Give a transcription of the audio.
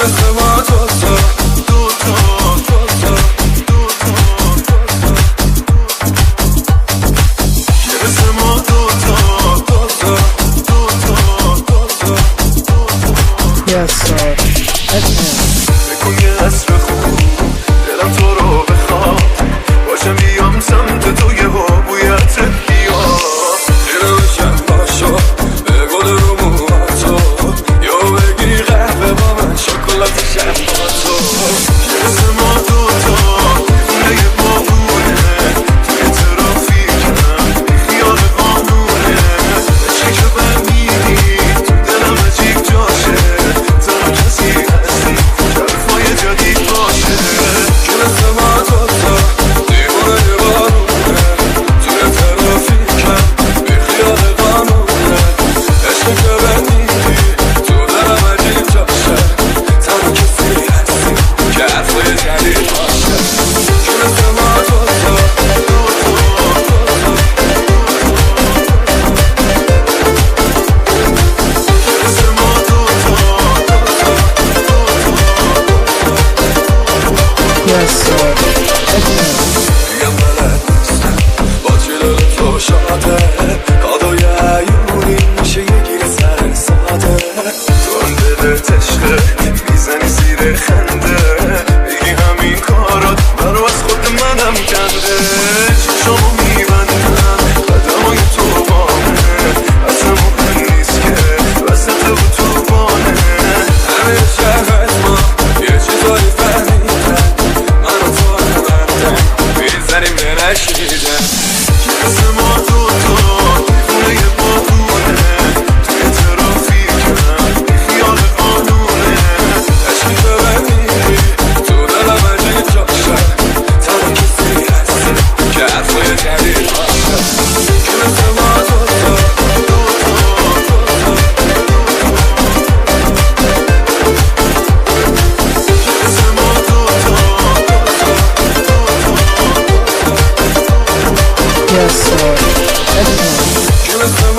مثل ما دوتا Yes sir. بکن یه عصر خوب دلم تو رو بخواد باشم بیام سمت تو یه بویت بیاد خیره بشم باشو به گل رو موهاتو یا بگیری قهوه با من شکلات شم با تو یه مثل ما دوتا دیوونه یه باونه توی ترافیکم بی خیال قانونه عشقی که برمیری تو دلم عجیب جاشه تنها کسی هستی که حرفای جدید باشه که مثل ما دوتا دیوونه یه بارونه توی ترافیکم بی خیال قانونه عشقی که برمیری تو دلم عجیب جاشه تنها کسی هستی که حرفای جدید باشه که مثل ما دوتا Yes sir. میگم بلد نیستم با چی دل تو شاده کادوی عیونی میشه یه گیر سر ساده تو هم دلت عشقه میزنی زیر خنده میگی همین کارات برو از خود منم کنده چشامو میبندم قدمای تو بامه اصلا مهم نیست که وسط بود تو بانه همه شهرت ما یه چیزایی فهمیدن من و تو هم میزنیم به نشیدن که مثل ما دوتا دیوونه یه بارونه توی ترافیکم بی خیال قانونه عشقی که برمیری تو دلم عجیب جاشه تنها کسی هستی که حرفای جدید باشه که مثل ما دوتا مثل ما دوتا Yes sir. که مثل